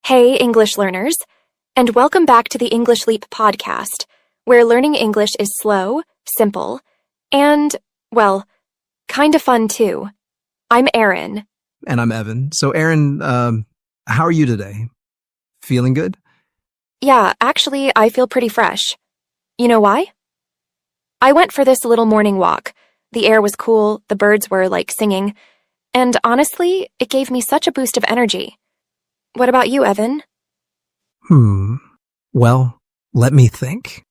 Hey, English learners, and welcome back to the English Leap podcast, where learning English is slow, simple, and, well, kind of fun too. I'm Erin. And I'm Evan. So, Erin, how are you today? Feeling good? Yeah, actually, I feel pretty fresh. You know why? I went for this little morning walk. The air was cool, the birds were, singing, and honestly, it gave me such a boost of energy. What about you, Evan? Well, let me think.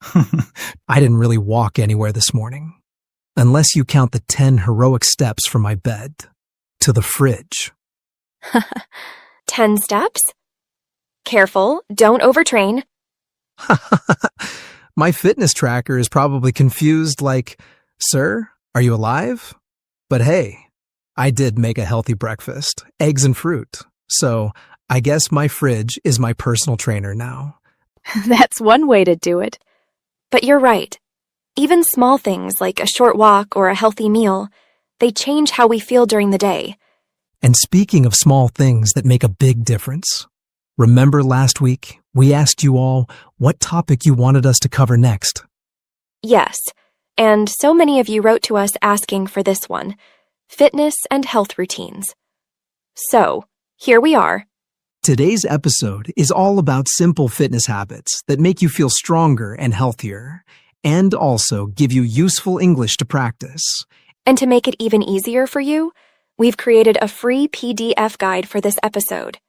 I didn't really walk anywhere this morning, unless you count the 10 heroic steps from my bed to the fridge. 10 steps? Careful, don't overtrain. My fitness tracker is probably confused like, "Sir, are you alive?" But hey, I did make a healthy breakfast, eggs and fruit. So I guess my fridge is my personal trainer now. That's one way to do it. But you're right. Even small things like a short walk or a healthy meal, they change how we feel during the day. And speaking of small things that make a big difference, remember last week we asked you all what topic you wanted us to cover next? Yes, and so many of you wrote to us asking for this one, fitness and health routines. So, here we are. Today's episode is all about simple fitness habits that make you feel stronger and healthier, and also give you useful English to practice. And to make it even easier for you, we've created a free PDF guide for this episode.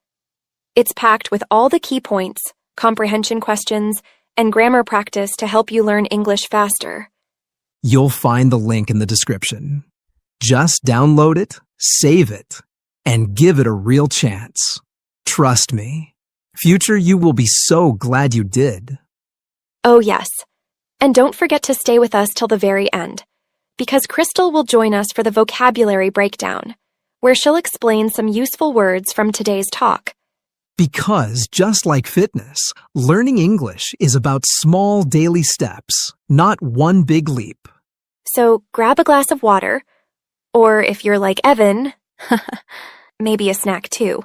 It's packed with all the key points, comprehension questions, and grammar practice to help you learn English faster. You'll find the link in the description. Just download it, save it, and give it a real chance. Trust me, future you will be so glad you did. Oh yes, and don't forget to stay with us till the very end, because Crystal will join us for the vocabulary breakdown, where she'll explain some useful words from today's talk. Because just like fitness, learning English is about small daily steps, not one big leap. So grab a glass of water, or if you're like Evan, maybe a snack too.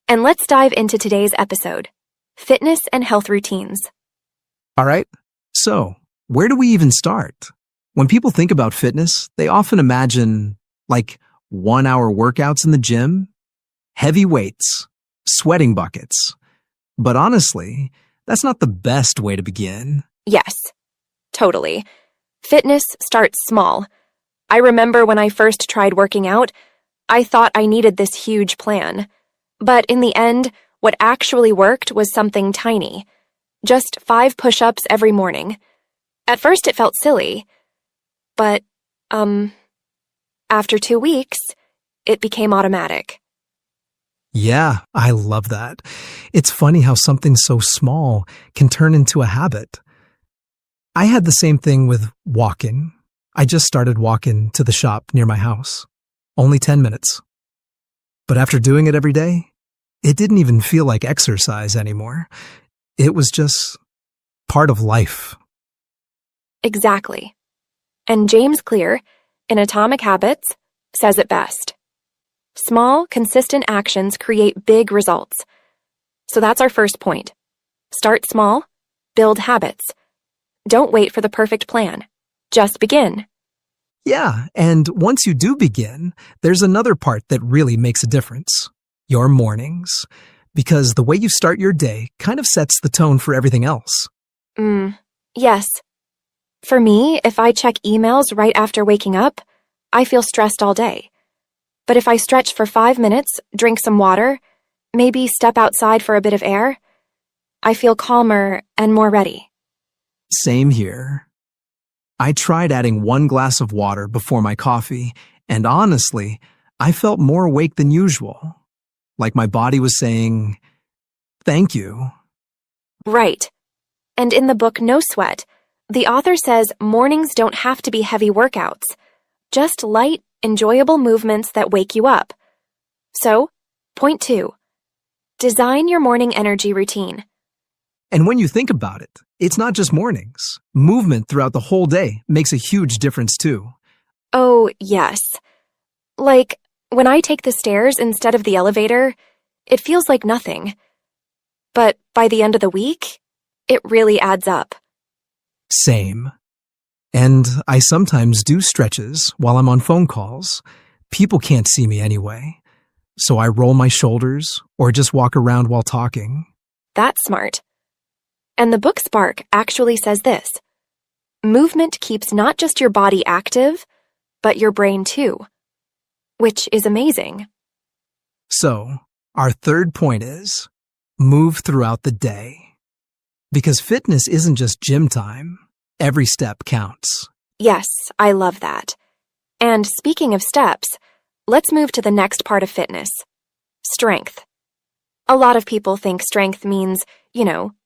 And let's dive into today's episode, fitness and health routines. All right, so where do we even start? When people think about fitness, they often imagine 1-hour workouts in the gym, heavy weights, sweating buckets. But honestly, that's not the best way to begin. Yes, totally. Fitness starts small. I remember when I first tried working out, I thought I needed this huge plan. But in the end, what actually worked was something tiny. Just 5 push-ups every morning. At first it felt silly. But, after 2 weeks, it became automatic. Yeah, I love that. It's funny how something so small can turn into a habit. I had the same thing with walking. I just started walking to the shop near my house. Only 10 minutes. But after doing it every day, it didn't even feel like exercise anymore. It was just part of life. Exactly. And James Clear, in Atomic Habits, says it best. Small, consistent actions create big results. So that's our first point. Start small, build habits. Don't wait for the perfect plan. Just begin. Yeah, and once you do begin, there's another part that really makes a difference. Your mornings. Because the way you start your day kind of sets the tone for everything else. Yes. For me, if I check emails right after waking up, I feel stressed all day. But if I stretch for 5 minutes, drink some water, maybe step outside for a bit of air, I feel calmer and more ready. Same here. I tried adding 1 glass of water before my coffee, and honestly, I felt more awake than usual. Like my body was saying, "Thank you." Right. And in the book No Sweat, the author says mornings don't have to be heavy workouts, just light, enjoyable movements that wake you up. So, point 2. Design your morning energy routine. And when you think about it, it's not just mornings. Movement throughout the whole day makes a huge difference too. Oh, yes. Like, when I take the stairs instead of the elevator, it feels like nothing. But by the end of the week, it really adds up. Same. And I sometimes do stretches while I'm on phone calls. People can't see me anyway. So I roll my shoulders or just walk around while talking. That's smart. And the book Spark actually says this: movement keeps not just your body active, but your brain too, which is amazing. So, our third point is move throughout the day. Because fitness isn't just gym time. Every step counts. Yes, I love that. And speaking of steps, let's move to the next part of fitness: strength. A lot of people think strength means,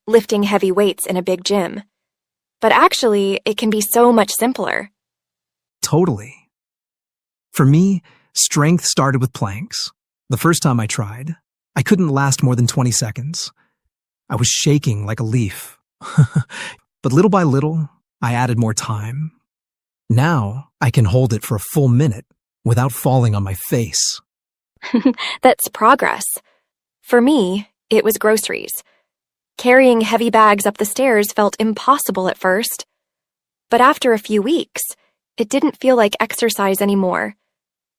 lifting heavy weights in a big gym. But actually, it can be so much simpler. Totally. For me, strength started with planks. The first time I tried, I couldn't last more than 20 seconds. I was shaking like a leaf. But little by little, I added more time. Now, I can hold it for a full minute without falling on my face. That's progress. For me, it was groceries. Carrying heavy bags up the stairs felt impossible at first. But after a few weeks, it didn't feel like exercise anymore.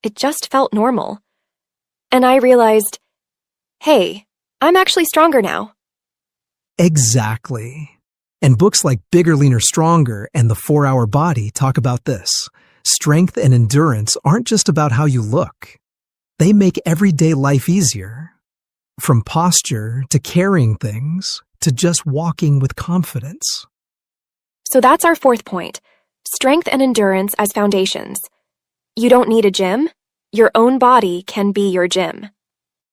It just felt normal. And I realized, hey, I'm actually stronger now. Exactly. And books like Bigger, Leaner, Stronger and The 4-Hour Body talk about this. Strength and endurance aren't just about how you look. They make everyday life easier. From posture to carrying things to just walking with confidence. So that's our fourth point: strength and endurance as foundations. You don't need a gym. Your own body can be your gym.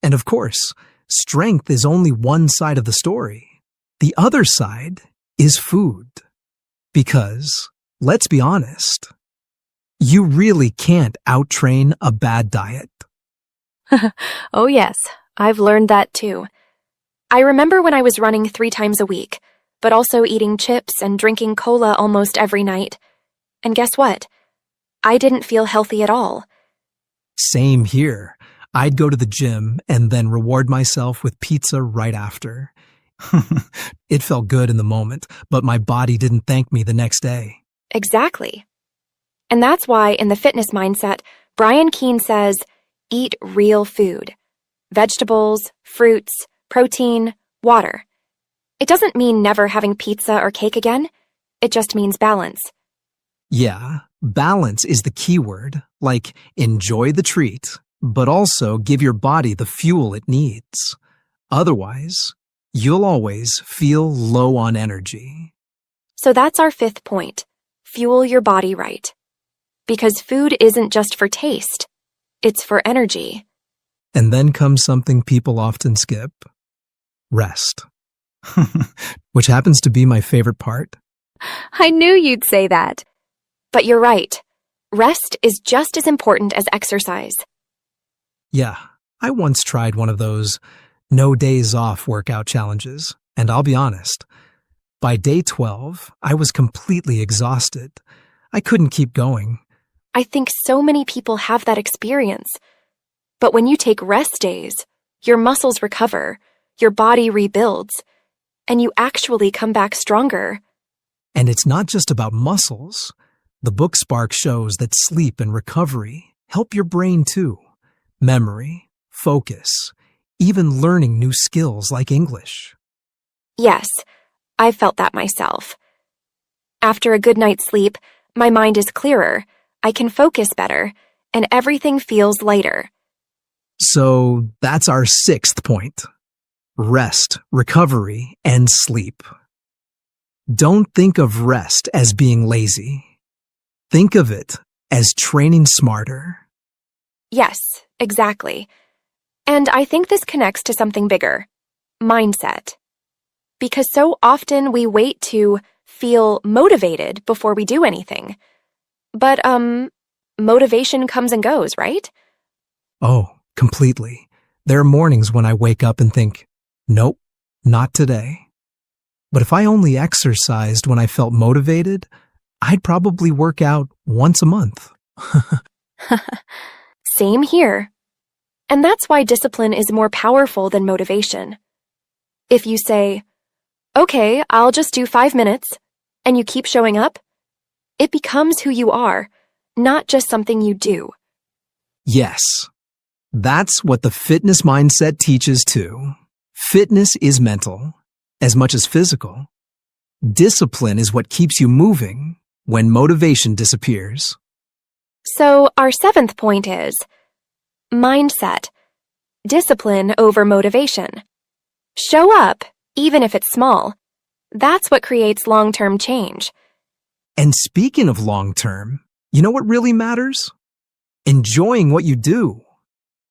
And of course, strength is only one side of the story. The other side is food. Because, let's be honest, you really can't outtrain a bad diet. Oh yes, I've learned that too. I remember when I was running 3 times a week, but also eating chips and drinking cola almost every night. And guess what? I didn't feel healthy at all. Same here. I'd go to the gym and then reward myself with pizza right after. It felt good in the moment, but my body didn't thank me the next day. Exactly. And that's why in the fitness mindset, Brian Keane says, eat real food. Vegetables, fruits, protein, water. It doesn't mean never having pizza or cake again. It just means balance. Yeah, balance is the key word. Like, enjoy the treat, but also give your body the fuel it needs. Otherwise, you'll always feel low on energy. So that's our 5th point: fuel your body right. Because food isn't just for taste, it's for energy. And then comes something people often skip: rest. Which happens to be my favorite part. I knew you'd say that. But you're right. Rest is just as important as exercise. Yeah, I once tried one of those no days off workout challenges, and I'll be honest, by day 12, I was completely exhausted. I couldn't keep going. I think so many people have that experience. But when you take rest days, your muscles recover, your body rebuilds, and you actually come back stronger. And it's not just about muscles. The book Spark shows that sleep and recovery help your brain too. Memory, focus, even learning new skills like English. Yes, I've felt that myself. After a good night's sleep, my mind is clearer, I can focus better, and everything feels lighter. So that's our 6th point: rest, recovery, and sleep. Don't think of rest as being lazy. Think of it as training smarter. Yes, exactly. And I think this connects to something bigger: mindset. Because so often we wait to feel motivated before we do anything. But, motivation comes and goes, right? Oh, completely. There are mornings when I wake up and think, nope, not today. But if I only exercised when I felt motivated, I'd probably work out once a month. Same here. And that's why discipline is more powerful than motivation. If you say, "Okay, I'll just do 5 minutes," and you keep showing up, it becomes who you are, not just something you do. Yes, that's what the fitness mindset teaches too. Fitness is mental, as much as physical. Discipline is what keeps you moving when motivation disappears. So our 7th point is mindset. Discipline over motivation. Show up, even if it's small. That's what creates long-term change. And speaking of long-term, you know what really matters? Enjoying what you do.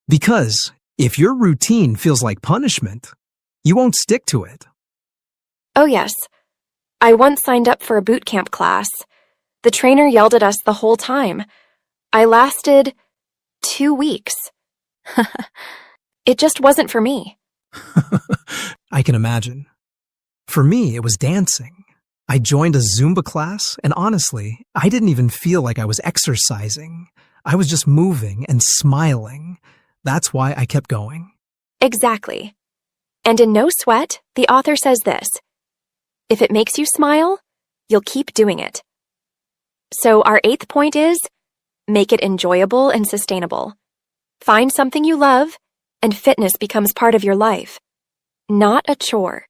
Because if your routine feels like punishment, you won't stick to it. Oh yes, I once signed up for a boot camp class. The trainer yelled at us the whole time. I lasted 2 weeks. It just wasn't for me. I can imagine. For me, it was dancing. I joined a Zumba class, and honestly, I didn't even feel like I was exercising. I was just moving and smiling. That's why I kept going. Exactly. And in No Sweat, the author says this: if it makes you smile, you'll keep doing it. So our 8th point is, make it enjoyable and sustainable. Find something you love, and fitness becomes part of your life, not a chore.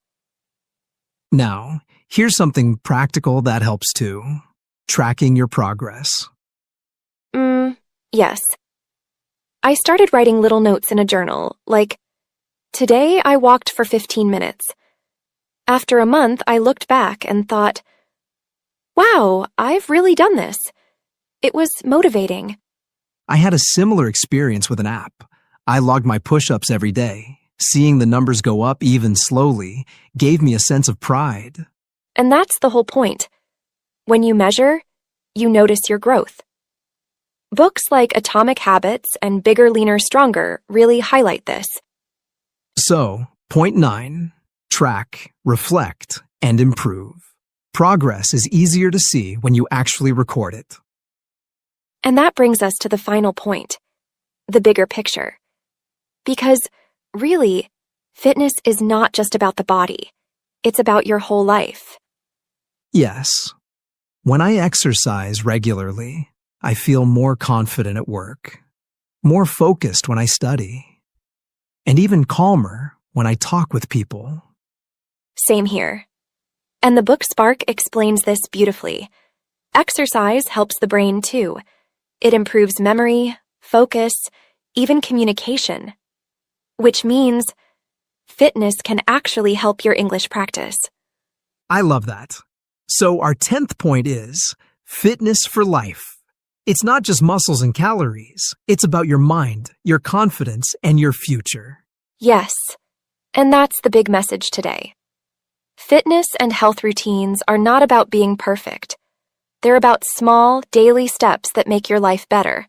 Now, here's something practical that helps too. Tracking your progress. Yes. I started writing little notes in a journal, like, today I walked for 15 minutes. After a month, I looked back and thought, wow, I've really done this. It was motivating. I had a similar experience with an app. I logged my push-ups every day. Seeing the numbers go up even slowly gave me a sense of pride. And that's the whole point. When you measure, you notice your growth. Books like Atomic Habits and Bigger, Leaner, Stronger really highlight this. So, point 9, track, reflect, and improve. Progress is easier to see when you actually record it. And that brings us to the final point, the bigger picture. Because, really, fitness is not just about the body. It's about your whole life. Yes. When I exercise regularly, I feel more confident at work, more focused when I study, and even calmer when I talk with people. Same here. And the book Spark explains this beautifully. Exercise helps the brain too. It improves memory, focus, even communication. Which means fitness can actually help your English practice. I love that. So our 10th point is fitness for life. It's not just muscles and calories. It's about your mind, your confidence, and your future. Yes, and that's the big message today. Fitness and health routines are not about being perfect. They're about small, daily steps that make your life better.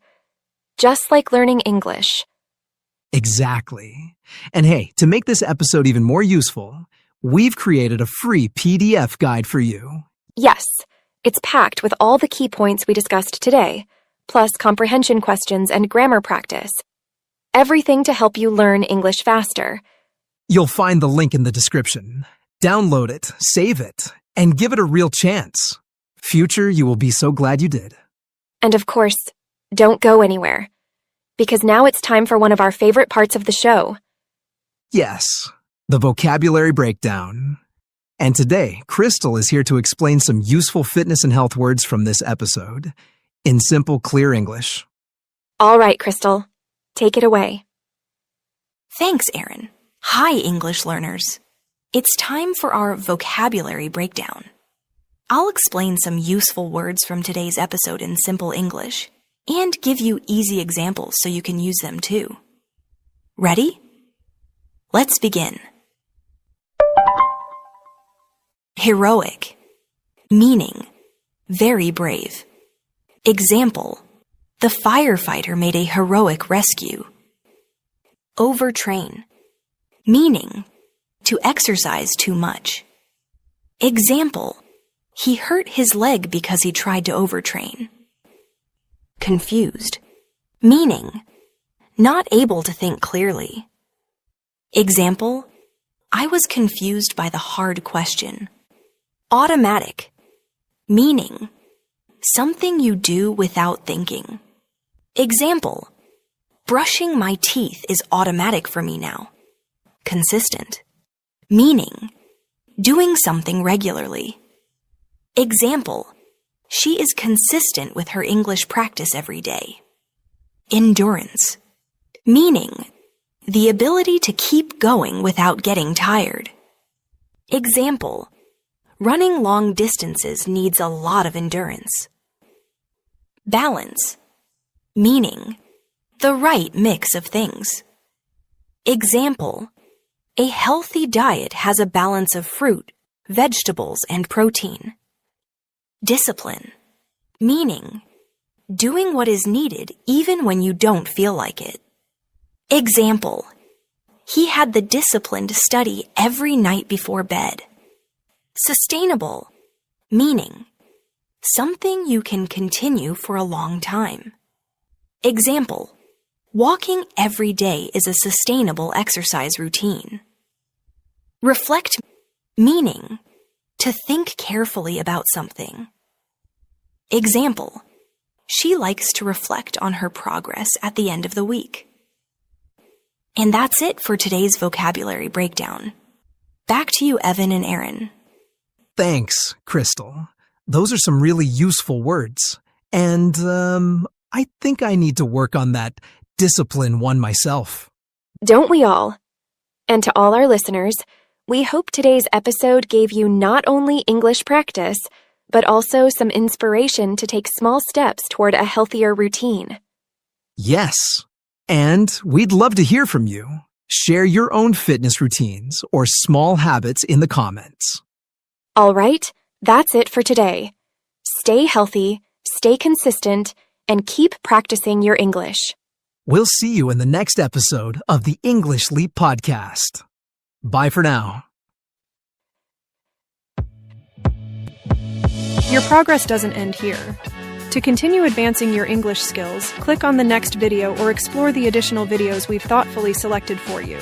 Just like learning English. Exactly. And hey, to make this episode even more useful, we've created a free PDF guide for you. Yes, it's packed with all the key points we discussed today, plus comprehension questions and grammar practice. Everything to help you learn English faster. You'll find the link in the description. Download it, save it, and give it a real chance. Future, you will be so glad you did. And of course, don't go anywhere, because now it's time for one of our favorite parts of the show. Yes, the vocabulary breakdown. And today, Crystal is here to explain some useful fitness and health words from this episode in simple, clear English. All right, Crystal, take it away. Thanks, Erin. Hi, English learners. It's time for our vocabulary breakdown. I'll explain some useful words from today's episode in simple English and give you easy examples so you can use them too. Ready? Let's begin. Heroic, meaning very brave. Example, the firefighter made a heroic rescue. Overtrain, meaning to exercise too much. Example, he hurt his leg because he tried to overtrain. Confused, meaning not able to think clearly. Example, I was confused by the hard question. Automatic, meaning something you do without thinking. Example, brushing my teeth is automatic for me now. Consistent, meaning doing something regularly. Example, she is consistent with her English practice every day. Endurance, meaning the ability to keep going without getting tired. Example, running long distances needs a lot of endurance. Balance, meaning the right mix of things. Example, a healthy diet has a balance of fruit, vegetables, and protein. Discipline, meaning doing what is needed even when you don't feel like it. Example, he had the discipline to study every night before bed. Sustainable, meaning something you can continue for a long time. Example, walking every day is a sustainable exercise routine. Reflect, meaning to think carefully about something. Example, she likes to reflect on her progress at the end of the week. And that's it for today's vocabulary breakdown. Back to you, Evan and Aaron. Thanks, Crystal. Those are some really useful words. And, I think I need to work on that discipline one myself. Don't we all? And to all our listeners, we hope today's episode gave you not only English practice, but also some inspiration to take small steps toward a healthier routine. Yes. And we'd love to hear from you. Share your own fitness routines or small habits in the comments. All right, that's it for today. Stay healthy, stay consistent, and keep practicing your English. We'll see you in the next episode of the English Leap Podcast. Bye for now. Your progress doesn't end here. To continue advancing your English skills, click on the next video or explore the additional videos we've thoughtfully selected for you.